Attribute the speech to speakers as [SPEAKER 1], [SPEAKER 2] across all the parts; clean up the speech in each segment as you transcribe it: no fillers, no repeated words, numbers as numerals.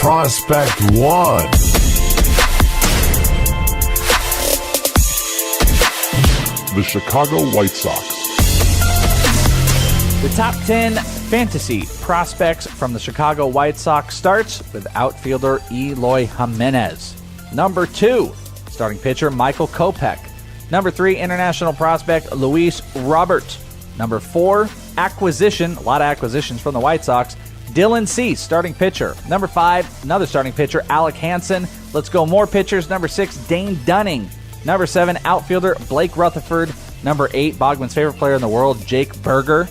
[SPEAKER 1] Prospect 1. The Chicago White Sox.
[SPEAKER 2] The top 10 fantasy prospects from the Chicago White Sox starts with outfielder Eloy Jimenez. Number 2, starting pitcher Michael Kopech. Number 3, international prospect Luis Robert. Number 4, acquisition, a lot of acquisitions from the White Sox, Dylan Cease, starting pitcher. Number 5, another starting pitcher, Alec Hansen. Let's go more pitchers. Number 6, Dane Dunning. Number 7, outfielder Blake Rutherford. Number 8, Bogman's favorite player in the world, Jake Berger.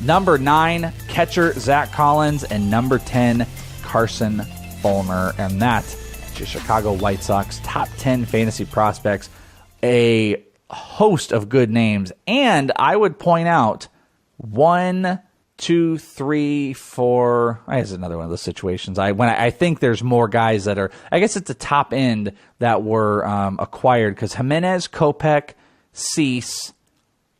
[SPEAKER 2] Number 9, catcher Zach Collins. And number 10, Carson Fulmer. And that is your Chicago White Sox top 10 fantasy prospects. A host of good names. And I would point out 1, 2, 3, 4. I guess another one of those situations. I think there's more guys that are. I guess it's the top end that were acquired because Jimenez, Kopech, Cease,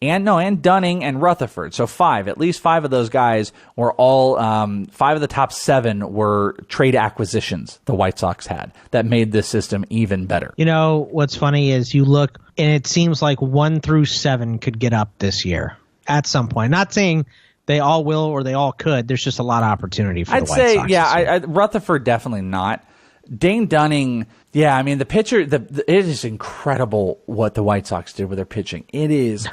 [SPEAKER 2] and Dunning and Rutherford. So 5, at least 5 of those guys were all 5 of the top 7 were trade acquisitions the White Sox had that made this system even better.
[SPEAKER 3] You know what's funny is you look and it seems like 1 through 7 could get up this year at some point. Not saying they all will or they all could. There's just a lot of opportunity for the White Sox. I'd say,
[SPEAKER 2] yeah, Rutherford definitely not. Dane Dunning, yeah, I mean, the pitcher, it is incredible what the White Sox did with their pitching. It is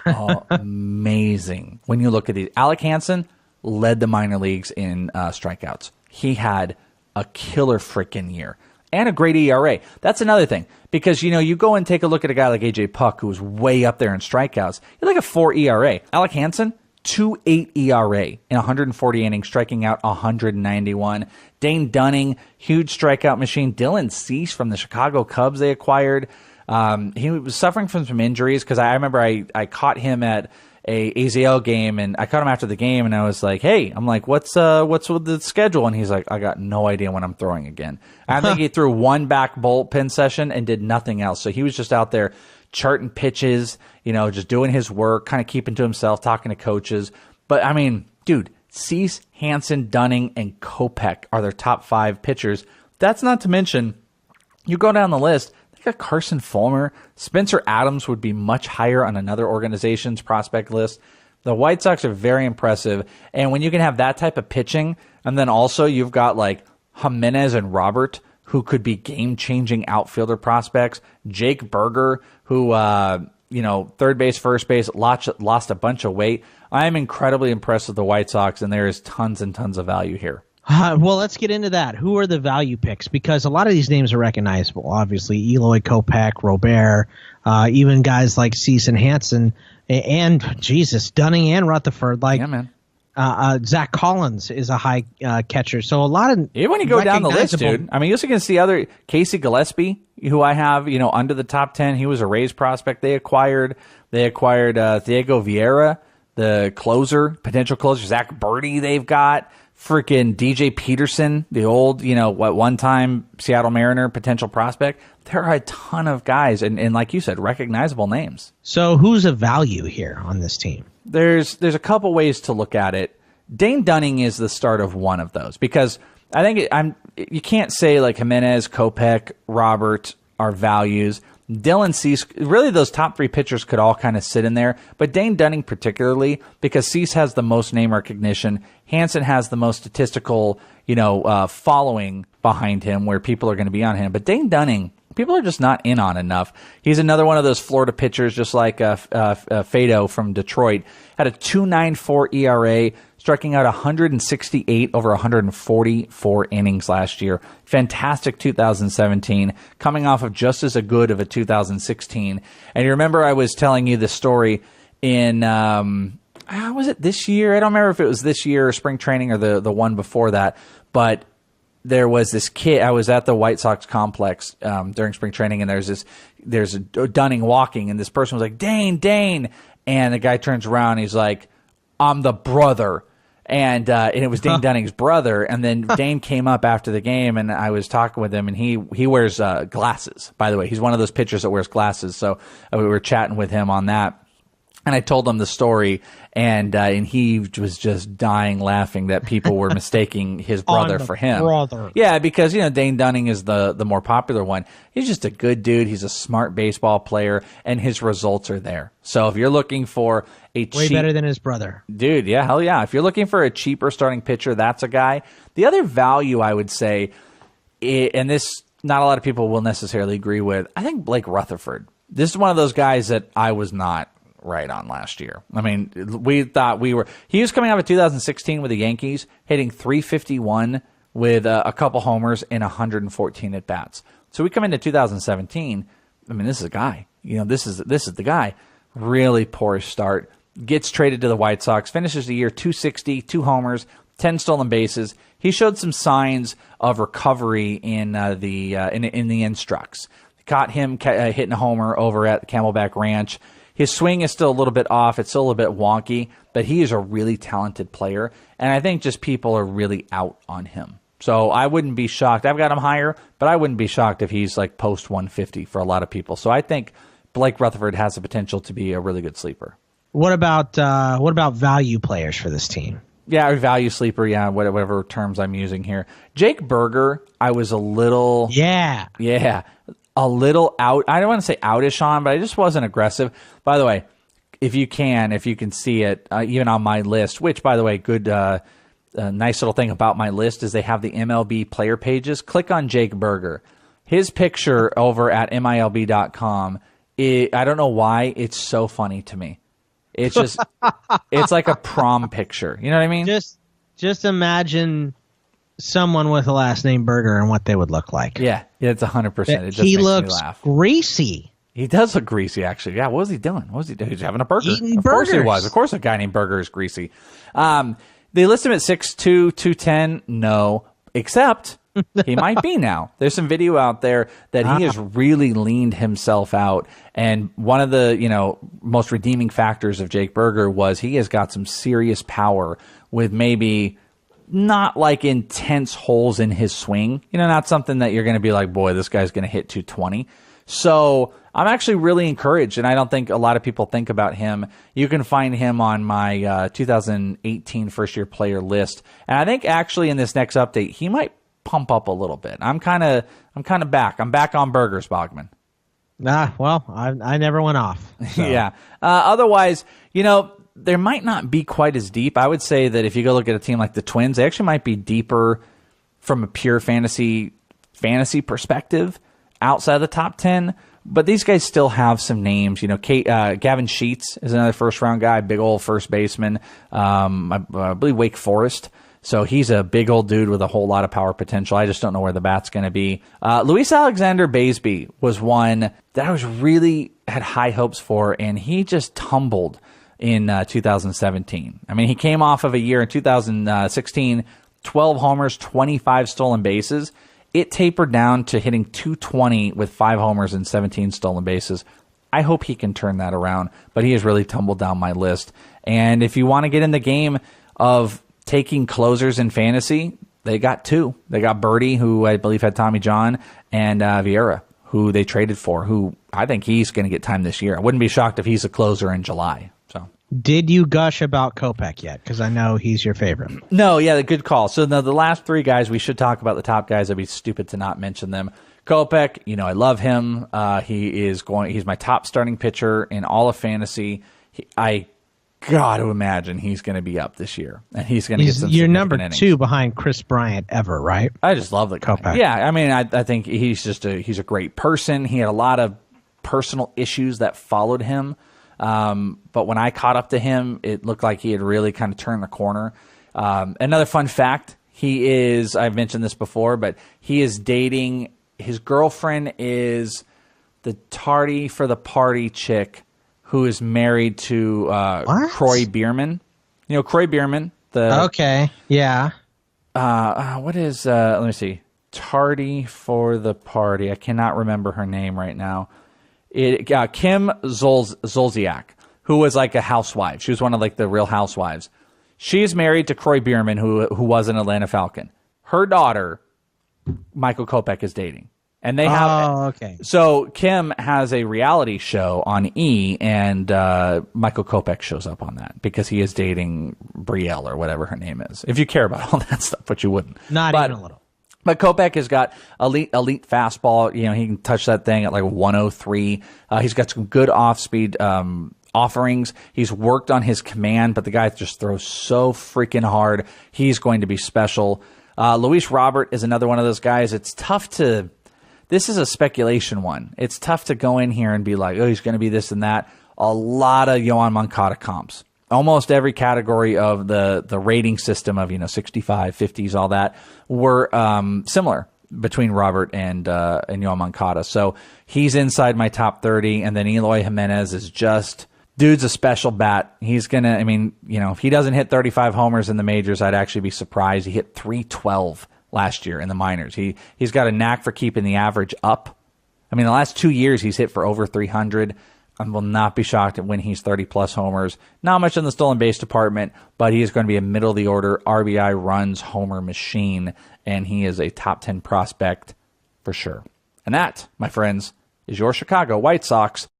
[SPEAKER 2] amazing. When you look at these, Alec Hansen led the minor leagues in strikeouts. He had a killer freaking year and a great ERA. That's another thing because, you go and take a look at a guy like A.J. Puck who was way up there in strikeouts. He's like a 4 ERA. Alec Hansen, 2.8 ERA in 140 innings, striking out 191. Dane Dunning, huge strikeout machine. Dylan Cease from the Chicago Cubs they acquired. He was suffering from some injuries because I remember I caught him at a AZL game and I caught him after the game and I was like, hey, I'm like, what's with the schedule? And he's like, I got no idea when I'm throwing again. I think he threw one back bullpen session and did nothing else. So he was just out there charting pitches, just doing his work, kind of keeping to himself, talking to coaches. But, I mean, dude, Cease, Hansen, Dunning, and Kopech are their top 5 pitchers. That's not to mention, you go down the list, they got Carson Fulmer. Spencer Adams would be much higher on another organization's prospect list. The White Sox are very impressive. And when you can have that type of pitching, and then also you've got like Jimenez and Robert, who could be game-changing outfielder prospects. Jake Berger, who, third base, first base, lost a bunch of weight. I am incredibly impressed with the White Sox, and there is tons and tons of value here.
[SPEAKER 3] Well, let's get into that. Who are the value picks? Because a lot of these names are recognizable, obviously. Eloy Kopech, Robert, even guys like Cease and Hansen, and, Jesus, Dunning and Rutherford.
[SPEAKER 2] Yeah, man.
[SPEAKER 3] Zach Collins is a high catcher. So a lot of
[SPEAKER 2] even when you go down the list, dude. I mean, you're also going to see other Casey Gillespie, who I have, under the top 10. He was a Rays prospect. They acquired Diego Vieira, the closer, potential closer. Zach Birdie, they've got freaking DJ Peterson, the old, one-time Seattle Mariner potential prospect. There are a ton of guys, and like you said, recognizable names.
[SPEAKER 3] So who's a value here on this team?
[SPEAKER 2] There's a couple ways to look at it. Dane Dunning is the start of one of those because I think you can't say like Jimenez, Kopech, Robert are values. Dylan Cease, really those top 3 pitchers could all kind of sit in there, but Dane Dunning particularly because Cease has the most name recognition. Hansen has the most statistical, following behind him where people are going to be on him. But Dane Dunning, people are just not in on enough. He's another one of those Florida pitchers, just like Fado from Detroit. Had a 2.94 ERA, striking out 168 over 144 innings last year. Fantastic 2017, coming off of just as good of a 2016. And you remember I was telling you the story in, was it this year? I don't remember if it was this year or spring training or the one before that, but there was this kid. I was at the White Sox complex during spring training, and there's a Dunning walking, and this person was like, Dane, and the guy turns around, and he's like, I'm the brother, and it was Dane Dunning's brother, and then Dane came up after the game, and I was talking with him, and he wears glasses. By the way, he's one of those pitchers that wears glasses, so we were chatting with him on that. And I told him the story, and he was just dying laughing that people were mistaking his brother for him.
[SPEAKER 3] Brother.
[SPEAKER 2] Yeah, because, Dane Dunning is the more popular one. He's just a good dude. He's a smart baseball player, and his results are there. So if you're looking for a
[SPEAKER 3] Way better than his brother.
[SPEAKER 2] Dude, yeah, hell yeah. If you're looking for a cheaper starting pitcher, that's a guy. The other value, I would say, and this not a lot of people will necessarily agree with, I think Blake Rutherford. This is one of those guys that I was not right on last year. I mean, we thought he was coming out of 2016 with the Yankees, hitting .351 with a couple homers and 114 at bats. So we come into 2017. I mean, this is a guy. This is the guy. Really poor start. Gets traded to the White Sox. Finishes the year .260, 2 homers, 10 stolen bases. He showed some signs of recovery in the instructs. Caught him hitting a homer over at Camelback Ranch. His swing is still a little bit off. It's still a little bit wonky, but he is a really talented player. And I think just people are really out on him. So I wouldn't be shocked. I've got him higher, but I wouldn't be shocked if he's like post 150 for a lot of people. So I think Blake Rutherford has the potential to be a really good sleeper.
[SPEAKER 3] What about value players for this team?
[SPEAKER 2] Yeah, or value sleeper, yeah, whatever terms I'm using here. Jake Berger, I was a little... Yeah. A little out. I don't want to say outish on, but I just wasn't aggressive. By the way, if you can see it, even on my list, which, by the way, good, nice little thing about my list is they have the MLB player pages. Click on Jake Berger. His picture over at MILB.com, I don't know why, it's so funny to me. It's just, it's like a prom picture. You know what I mean?
[SPEAKER 3] Just imagine someone with a last name Burger and what they would look like.
[SPEAKER 2] Yeah, it's 100%. It just
[SPEAKER 3] he
[SPEAKER 2] makes
[SPEAKER 3] looks
[SPEAKER 2] me laugh.
[SPEAKER 3] greasy.
[SPEAKER 2] He does look greasy, actually. Yeah, what was he doing? What was he doing? He's having a burger.
[SPEAKER 3] Eating
[SPEAKER 2] of course he
[SPEAKER 3] burgers.
[SPEAKER 2] was. Of course a guy named Burger is greasy. They list him at 6'2", 210. No, except he might be now. There's some video out there that he has really leaned himself out. And one of the most redeeming factors of Jake Berger was he has got some serious power with maybe not like intense holes in his swing. Not something that you're going to be like, boy, this guy's going to hit 220. So I'm actually really encouraged, and I don't think a lot of people think about him. You can find him on my 2018 first-year player list. And I think actually in this next update, he might pump up a little bit. I'm kind of back. I'm back on Burgers, Bogman.
[SPEAKER 3] Well, I never went off. So.
[SPEAKER 2] Yeah. Otherwise, there might not be quite as deep. I would say that if you go look at a team like the Twins, they actually might be deeper from a pure fantasy perspective outside of the top 10. But these guys still have some names. Gavin Sheets is another first-round guy, big old first baseman. I believe Wake Forest. So he's a big old dude with a whole lot of power potential. I just don't know where the bat's going to be. Luis Alexander Baisby was one that I was really had high hopes for, and he just tumbled in 2017. I mean, he came off of a year in 2016, 12 homers, 25 stolen bases. It tapered down to hitting 220 with 5 homers and 17 stolen bases. I hope he can turn that around, but he has really tumbled down my list. And if you want to get in the game of taking closers in fantasy, they got 2. They got Birdie, who I believe had Tommy John, and Vieira, who they traded for, who I think he's going to get time this year. I wouldn't be shocked if he's a closer in July. So,
[SPEAKER 3] did you gush about Kopech yet? Because I know he's your favorite.
[SPEAKER 2] No, yeah, good call. So the last 3 guys, we should talk about the top guys. I'd be stupid to not mention them. Kopech, I love him. He's my top starting pitcher in all of fantasy. I got to imagine he's going to be up this year, and he's going to get some.
[SPEAKER 3] You're number
[SPEAKER 2] innings.
[SPEAKER 3] 2 behind Chris Bryant ever, right?
[SPEAKER 2] I just love the guy.
[SPEAKER 3] Kopech.
[SPEAKER 2] Yeah, I mean, I think he's a great person. He had a lot of personal issues that followed him, but when I caught up to him, it looked like he had really kind of turned the corner. Another fun fact: I've mentioned this before, but he is dating. His girlfriend is the tardy for the party chick who is married to Croy Bierman. Croy Bierman.
[SPEAKER 3] Okay, yeah.
[SPEAKER 2] What is, let me see, tardy for the party. I cannot remember her name right now. Kim Zolciak, who was like a housewife. She was one of like the Real Housewives. She's married to Croy Bierman, who was an Atlanta Falcon. Her daughter, Michael Kopech, is dating. And they have.
[SPEAKER 3] Oh, okay.
[SPEAKER 2] So Kim has a reality show on E, and Michael Kopech shows up on that because he is dating Brielle or whatever her name is. If you care about all that stuff, but you wouldn't.
[SPEAKER 3] Not even a little.
[SPEAKER 2] But Kopech has got elite fastball. You know, he can touch that thing at like 103. He's got some good off-speed offerings. He's worked on his command, but the guy just throws so freaking hard. He's going to be special. Luis Robert is another one of those guys. It's tough to... This is a speculation one. It's tough to go in here and be like, oh, he's going to be this and that. A lot of Yoan Moncada comps. Almost every category of the rating system of, 65, 50s, all that, were similar between Robert and Yoan Moncada. So he's inside my top 30, and then Eloy Jimenez is just... Dude's a special bat. He's going to, if he doesn't hit 35 homers in the majors, I'd actually be surprised. He hit 312 last year in the minors. He's got a knack for keeping the average up. The last 2 years he's hit for over 300. I will not be shocked when he's 30-plus homers. Not much in the stolen base department, but he is going to be a middle-of-the-order RBI runs homer machine, and he is a top 10 prospect for sure. And that, my friends, is your Chicago White Sox.